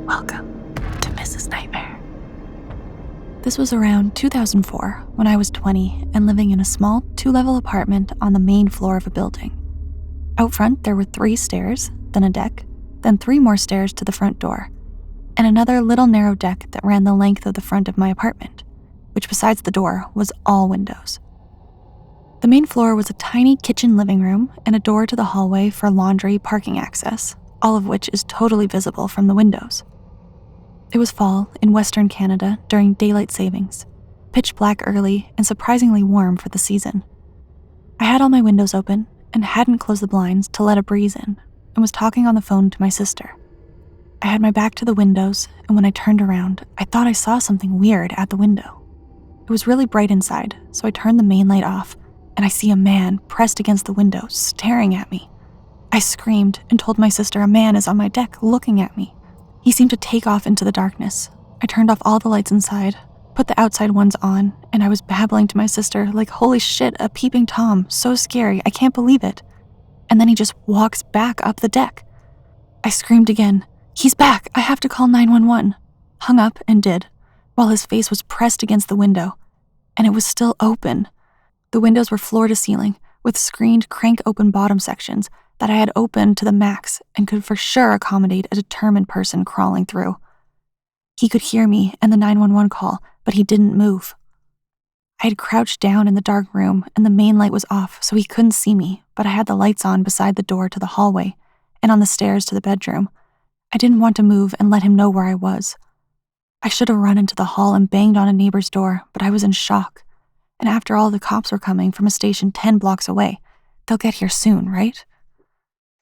Welcome to Mrs. Nightmare. This was around 2004 when I was 20 and living in a small 2-level apartment on the main floor of a building. Out front, there were 3 stairs, then a deck, then 3 more stairs to the front door, and another little narrow deck that ran the length of the front of my apartment, which besides the door was all windows. The main floor was a tiny kitchen living room and a door to the hallway for laundry parking access, all of which is totally visible from the windows. It was fall in Western Canada during daylight savings, pitch black early and surprisingly warm for the season. I had all my windows open and hadn't closed the blinds to let a breeze in and was talking on the phone to my sister. I had my back to the windows, and when I turned around, I thought I saw something weird at the window. It was really bright inside, so I turned the main light off, and I see a man pressed against the window staring at me. I screamed and told my sister a man is on my deck looking at me. He seemed to take off into the darkness. I turned off all the lights inside, put the outside ones on, and I was babbling to my sister like, holy shit, a peeping Tom, so scary, I can't believe it. And then he just walks back up the deck. I screamed again, he's back, I have to call 911. Hung up and did, while his face was pressed against the window, and it was still open. The windows were floor to ceiling, with screened crank-open bottom sections that I had opened to the max and could for sure accommodate a determined person crawling through. He could hear me and the 911 call, but he didn't move. I had crouched down in the dark room and the main light was off, so he couldn't see me, but I had the lights on beside the door to the hallway and on the stairs to the bedroom. I didn't want to move and let him know where I was. I should have run into the hall and banged on a neighbor's door, but I was in shock. And after all, the cops were coming from a station 10 blocks away. They'll get here soon, right?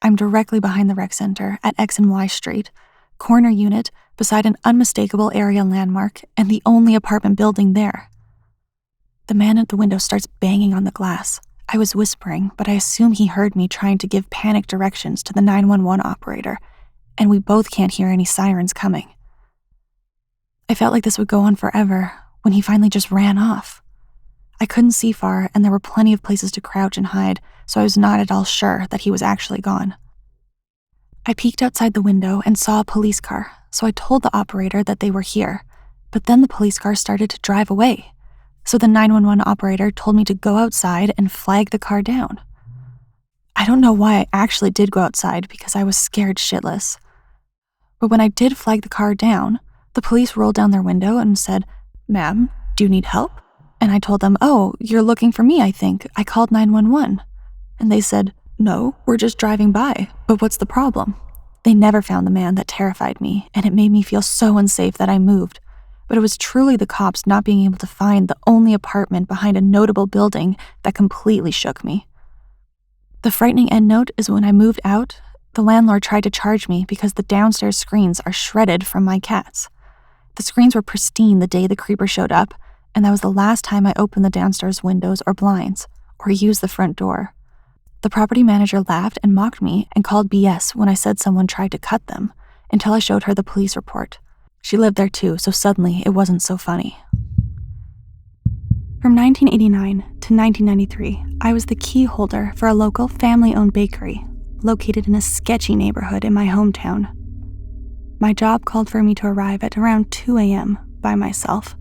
I'm directly behind the rec center at X and Y Street, corner unit beside an unmistakable area landmark and the only apartment building there. The man at the window starts banging on the glass. I was whispering, but I assume he heard me trying to give panic directions to the 911 operator, and we both can't hear any sirens coming. I felt like this would go on forever when he finally just ran off. I couldn't see far, and there were plenty of places to crouch and hide, so I was not at all sure that he was actually gone. I peeked outside the window and saw a police car, so I told the operator that they were here, but then the police car started to drive away, so the 911 operator told me to go outside and flag the car down. I don't know why I actually did go outside because I was scared shitless. But when I did flag the car down, the police rolled down their window and said, "Ma'am, do you need help?" And I told them, "Oh, you're looking for me, I think. I called 911. And they said, "No, we're just driving by. But what's the problem?" They never found the man that terrified me, and it made me feel so unsafe that I moved. But it was truly the cops not being able to find the only apartment behind a notable building that completely shook me. The frightening end note is when I moved out, the landlord tried to charge me because the downstairs screens are shredded from my cats. The screens were pristine the day the creeper showed up, and that was the last time I opened the downstairs windows or blinds, or used the front door. The property manager laughed and mocked me and called BS when I said someone tried to cut them, until I showed her the police report. She lived there too, so suddenly it wasn't so funny. From 1989 to 1993, I was the key holder for a local family-owned bakery located in a sketchy neighborhood in my hometown. My job called for me to arrive at around 2 a.m. by myself,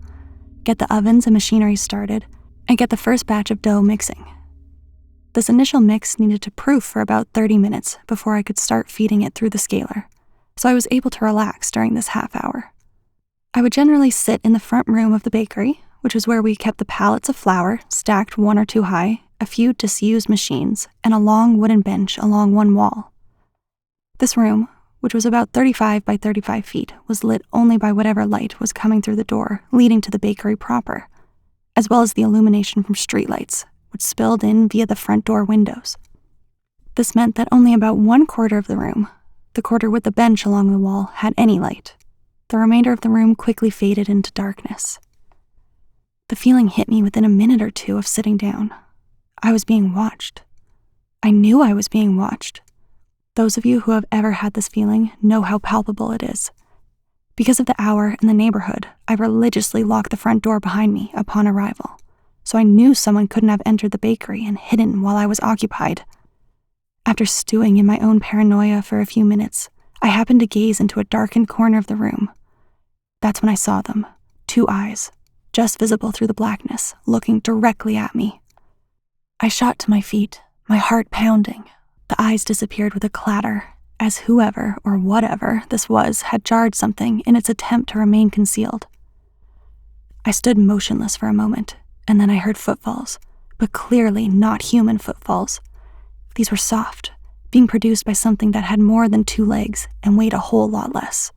get the ovens and machinery started, and get the first batch of dough mixing. This initial mix needed to proof for about 30 minutes before I could start feeding it through the scaler, so I was able to relax during this half hour. I would generally sit in the front room of the bakery, which is where we kept the pallets of flour stacked 1 or 2 high, a few disused machines, and a long wooden bench along one wall. This room, which was about 35 by 35 feet, was lit only by whatever light was coming through the door leading to the bakery proper, as well as the illumination from streetlights, which spilled in via the front door windows. This meant that only about 1/4 of the room, the quarter with the bench along the wall, had any light. The remainder of the room quickly faded into darkness. The feeling hit me within a minute or two of sitting down. I was being watched. I knew I was being watched. Those of you who have ever had this feeling know how palpable it is. Because of the hour and the neighborhood, I religiously locked the front door behind me upon arrival, so I knew someone couldn't have entered the bakery and hidden while I was occupied. After stewing in my own paranoia for a few minutes, I happened to gaze into a darkened corner of the room. That's when I saw them, 2 eyes, just visible through the blackness, looking directly at me. I shot to my feet, my heart pounding. The eyes disappeared with a clatter, as whoever or whatever this was had jarred something in its attempt to remain concealed. I stood motionless for a moment, and then I heard footfalls, but clearly not human footfalls. These were soft, being produced by something that had more than 2 legs and weighed a whole lot less.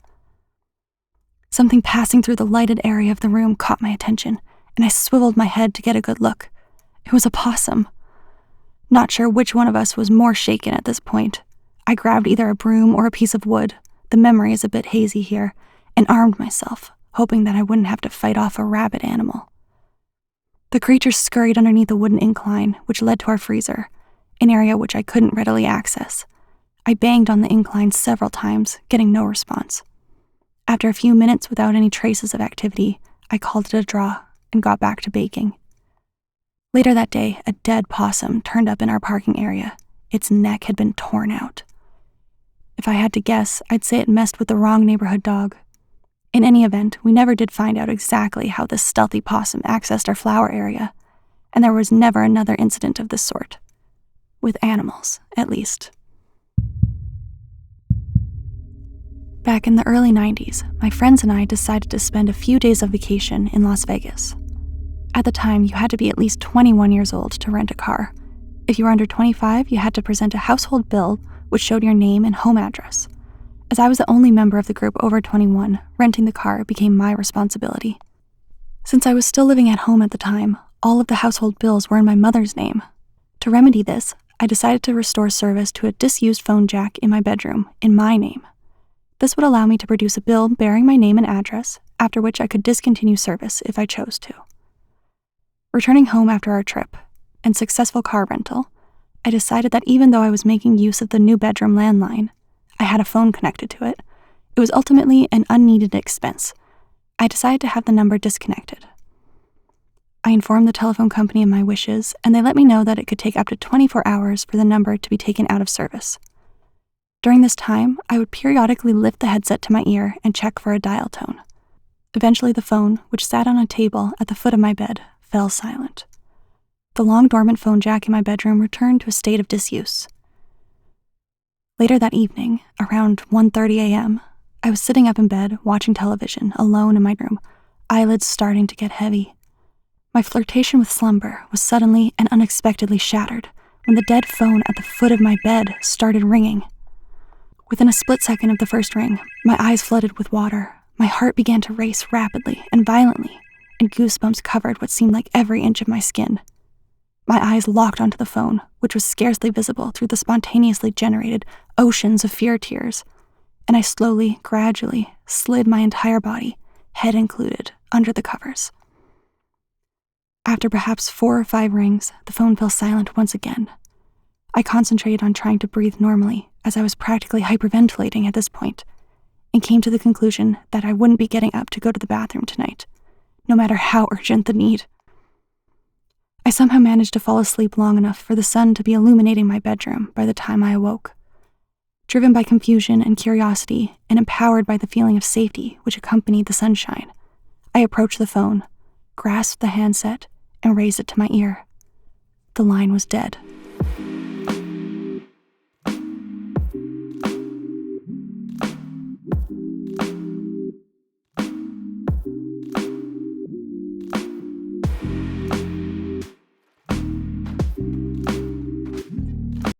Something passing through the lighted area of the room caught my attention, and I swiveled my head to get a good look. It was a possum. Not sure which one of us was more shaken at this point. I grabbed either a broom or a piece of wood, the memory is a bit hazy here, and armed myself, hoping that I wouldn't have to fight off a rabid animal. The creature scurried underneath a wooden incline, which led to our freezer, an area which I couldn't readily access. I banged on the incline several times, getting no response. After a few minutes without any traces of activity, I called it a draw and got back to baking. Later that day, a dead possum turned up in our parking area. Its neck had been torn out. If I had to guess, I'd say it messed with the wrong neighborhood dog. In any event, we never did find out exactly how this stealthy possum accessed our flower area, and there was never another incident of this sort. With animals, at least. Back in the early 90s, my friends and I decided to spend a few days of vacation in Las Vegas. At the time, you had to be at least 21 years old to rent a car. If you were under 25, you had to present a household bill which showed your name and home address. As I was the only member of the group over 21, renting the car became my responsibility. Since I was still living at home at the time, all of the household bills were in my mother's name. To remedy this, I decided to restore service to a disused phone jack in my bedroom in my name. This would allow me to produce a bill bearing my name and address, after which I could discontinue service if I chose to. Returning home after our trip and successful car rental, I decided that even though I was making use of the new bedroom landline, I had a phone connected to it. It was ultimately an unneeded expense. I decided to have the number disconnected. I informed the telephone company of my wishes, and they let me know that it could take up to 24 hours for the number to be taken out of service. During this time, I would periodically lift the headset to my ear and check for a dial tone. Eventually, the phone, which sat on a table at the foot of my bed, fell silent. The long dormant phone jack in my bedroom returned to a state of disuse. Later that evening, around 1:30 a.m., I was sitting up in bed watching television alone in my room, eyelids starting to get heavy. My flirtation with slumber was suddenly and unexpectedly shattered when the dead phone at the foot of my bed started ringing. Within a split second of the first ring, my eyes flooded with water. My heart began to race rapidly and violently, and goosebumps covered what seemed like every inch of my skin. My eyes locked onto the phone, which was scarcely visible through the spontaneously generated oceans of fear tears, and I slowly, gradually slid my entire body, head included, under the covers. After perhaps 4 or 5 rings, the phone fell silent once again. I concentrated on trying to breathe normally, as I was practically hyperventilating at this point, and came to the conclusion that I wouldn't be getting up to go to the bathroom tonight, no matter how urgent the need. I somehow managed to fall asleep long enough for the sun to be illuminating my bedroom by the time I awoke. Driven by confusion and curiosity, and empowered by the feeling of safety which accompanied the sunshine, I approached the phone, grasped the handset, and raised it to my ear. The line was dead.